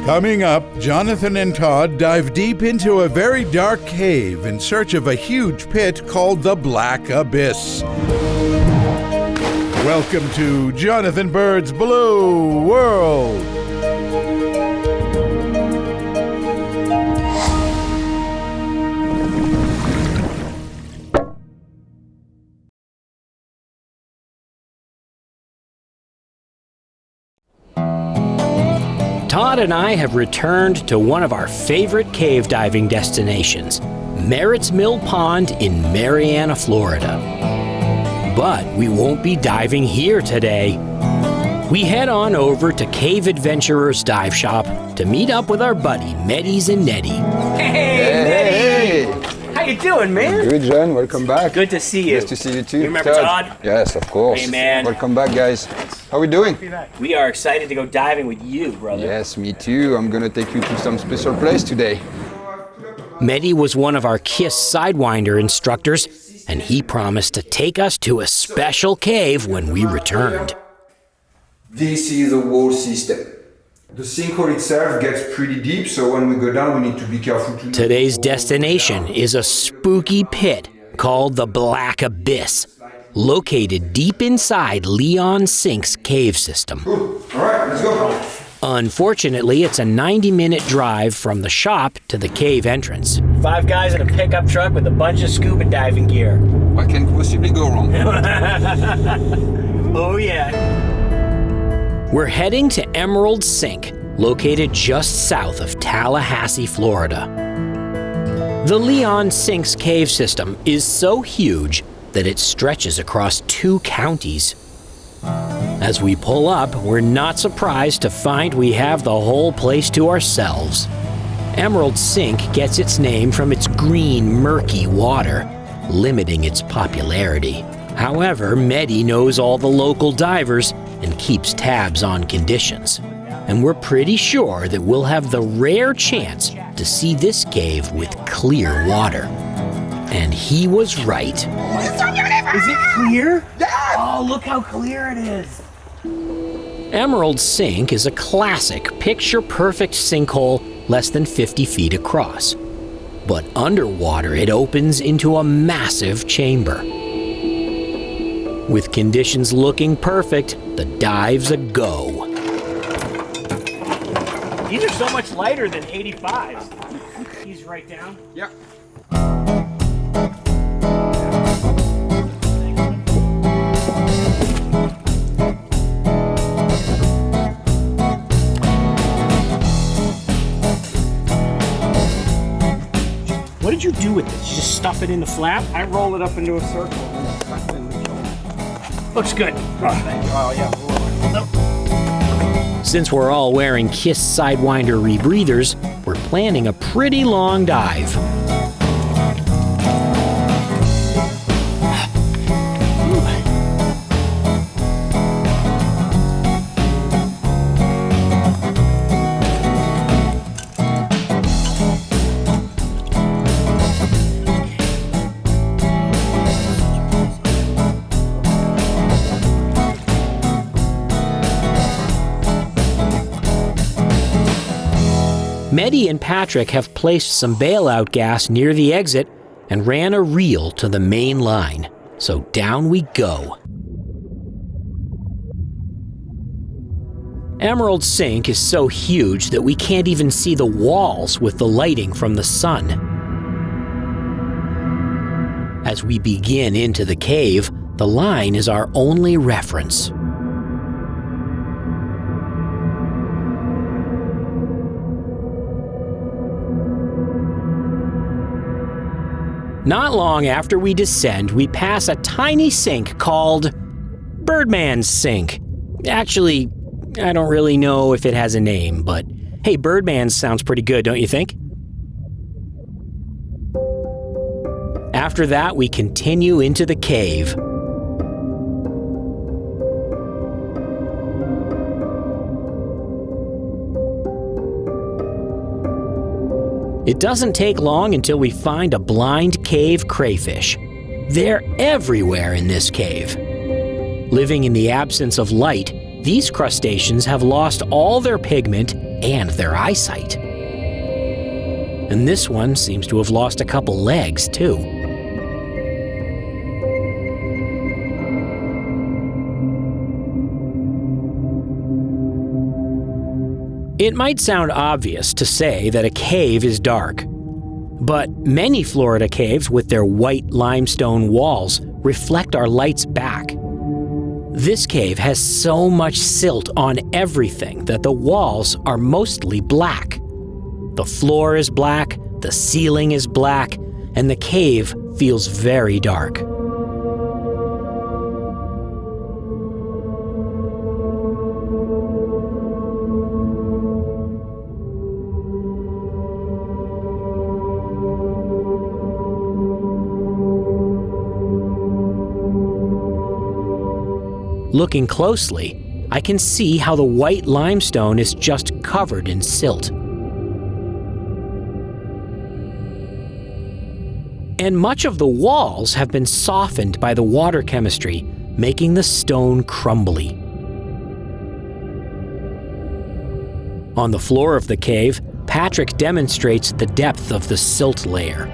Coming up, Jonathan and Todd dive deep into a very dark cave in search of a huge pit called the Black Abyss. Welcome to Jonathan Bird's Blue World. Todd and I have returned to one of our favorite cave diving destinations, Merritt's Mill Pond in Marianna, Florida. But we won't be diving here today. We head on over to Cave Adventurers Dive Shop to meet up with our buddy Mehdi Zinetti. Hey, Mehdi! How you doing, man? Good, John. Welcome back. Good to see you. Nice to see you too. You remember Todd? Yes, of course. Hey, man. Welcome back, guys. How we doing? We are excited to go diving with you, brother. Yes, me too. I'm gonna take you to some special place today. Mehdi was one of our KISS Sidewinder instructors, and he promised to take us to a special cave when we returned. This is the wall system. The sinkhole itself gets pretty deep, so when we go down, we need to be careful. Today's destination is a spooky pit called the Black Abyss, located deep inside Leon Sink's cave system. Cool. All right, let's go. Unfortunately, it's a 90-minute drive from the shop to the cave entrance. 5 guys in a pickup truck with a bunch of scuba diving gear. What can possibly go wrong? Oh, yeah. We're heading to Emerald Sink, located just south of Tallahassee, Florida. The Leon Sink's cave system is so huge that it stretches across 2 counties. As we pull up, we're not surprised to find we have the whole place to ourselves. Emerald Sink gets its name from its green, murky water, limiting its popularity. However, Mehdi knows all the local divers and keeps tabs on conditions. And we're pretty sure that we'll have the rare chance to see this cave with clear water. And he was right. Is it clear? Yeah! Oh, look how clear it is. Emerald Sink is a classic, picture-perfect sinkhole less than 50 feet across. But underwater, it opens into a massive chamber. With conditions looking perfect, the dive's a go. These are so much lighter than 85s. He's right down. Yeah. What did you do with this? You just stuff it in the flap? I roll it up into a circle. Looks good. Oh, yeah. Since we're all wearing KISS Sidewinder rebreathers, we're planning a pretty long dive. Mehdi and Patrick have placed some bailout gas near the exit and ran a reel to the main line. So down we go. Emerald Sink is so huge that we can't even see the walls with the lighting from the sun. As we begin into the cave, the line is our only reference. Not long after we descend, we pass a tiny sink called Birdman's Sink. Actually, I don't really know if it has a name, but hey, Birdman's sounds pretty good, don't you think? After that, we continue into the cave. It doesn't take long until we find a blind cave crayfish. They're everywhere in this cave. Living in the absence of light, these crustaceans have lost all their pigment and their eyesight. And this one seems to have lost a couple legs, too. It might sound obvious to say that a cave is dark, but many Florida caves with their white limestone walls reflect our lights back. This cave has so much silt on everything that the walls are mostly black. The floor is black, the ceiling is black, and the cave feels very dark. Looking closely, I can see how the white limestone is just covered in silt. And much of the walls have been softened by the water chemistry, making the stone crumbly. On the floor of the cave, Patrick demonstrates the depth of the silt layer.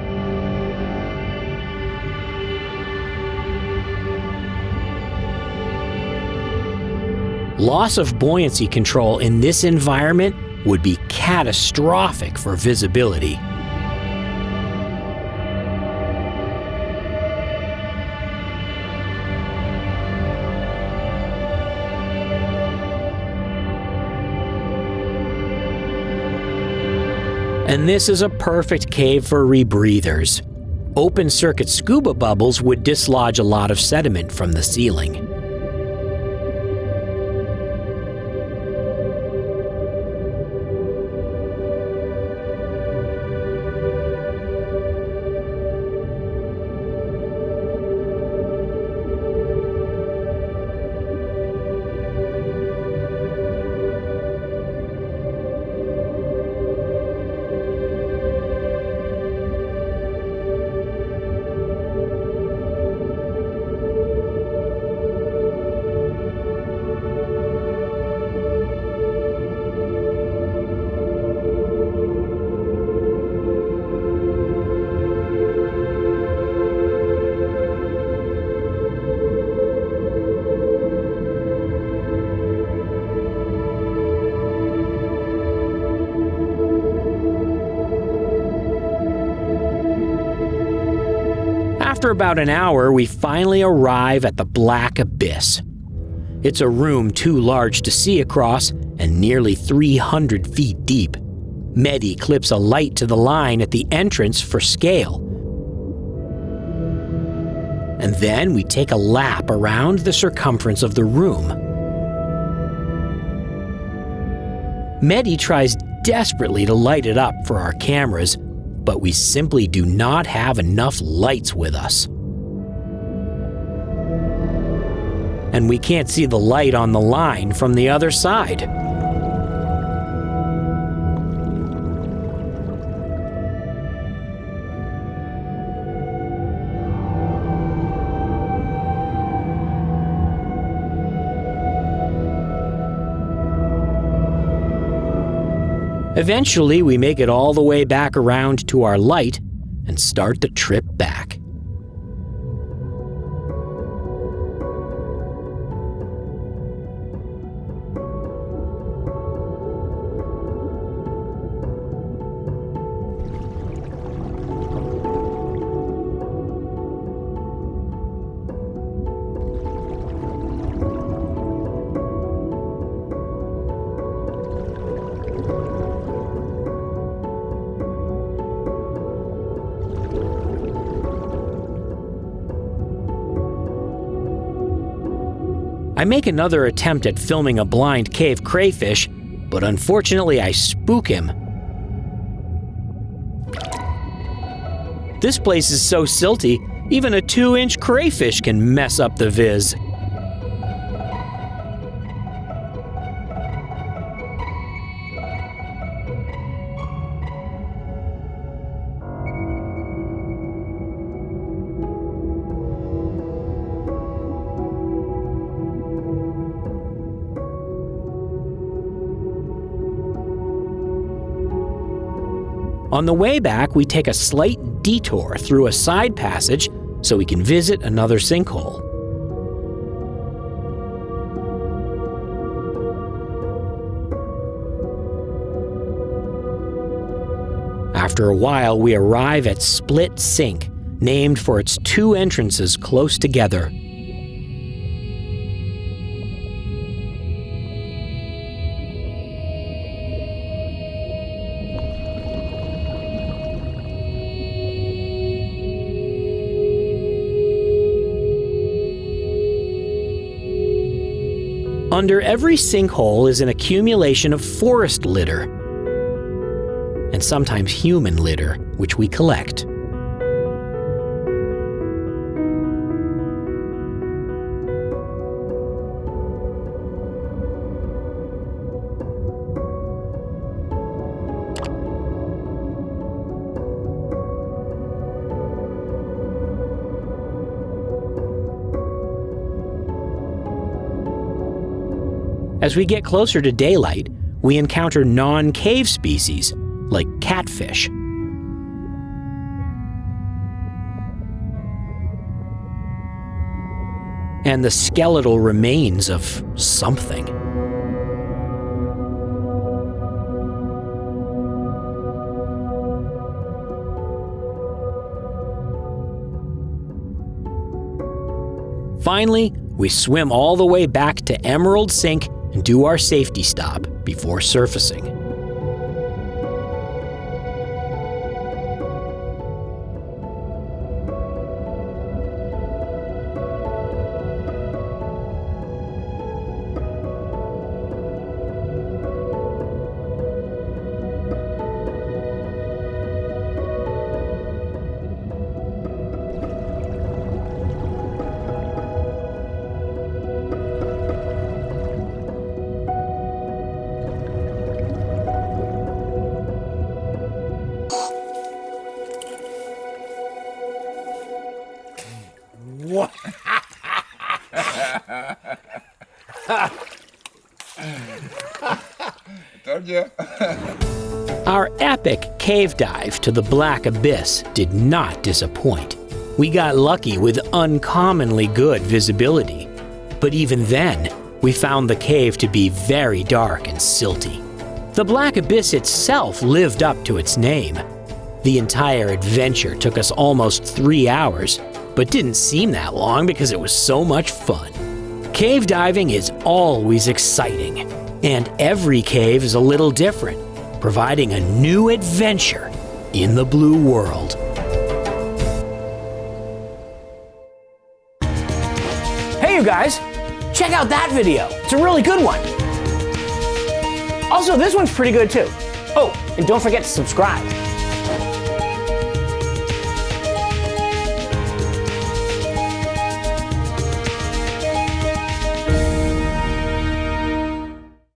Loss of buoyancy control in this environment would be catastrophic for visibility. And this is a perfect cave for rebreathers. Open-circuit scuba bubbles would dislodge a lot of sediment from the ceiling. After about an hour, we finally arrive at the Black Abyss. It's a room too large to see across and nearly 300 feet deep. Mehdi clips a light to the line at the entrance for scale. And then we take a lap around the circumference of the room. Mehdi tries desperately to light it up for our cameras, but we simply do not have enough lights with us. And we can't see the light on the line from the other side. Eventually, we make it all the way back around to our light and start the trip back. I make another attempt at filming a blind cave crayfish, but unfortunately I spook him. This place is so silty, even a 2-inch crayfish can mess up the viz. On the way back, we take a slight detour through a side passage so we can visit another sinkhole. After a while, we arrive at Split Sink, named for its two entrances close together. Under every sinkhole is an accumulation of forest litter, and sometimes human litter, which we collect. As we get closer to daylight, we encounter non-cave species, like catfish. And the skeletal remains of something. Finally, we swim all the way back to Emerald Sink and do our safety stop before surfacing. What? Told you. Our epic cave dive to the Black Abyss did not disappoint. We got lucky with uncommonly good visibility. But even then, we found the cave to be very dark and silty. The Black Abyss itself lived up to its name. The entire adventure took us almost 3 hours, but didn't seem that long because it was so much fun. Cave diving is always exciting, and every cave is a little different, providing a new adventure in the blue world. Hey you guys, check out that video. It's a really good one. Also, this one's pretty good too. Oh, and don't forget to subscribe.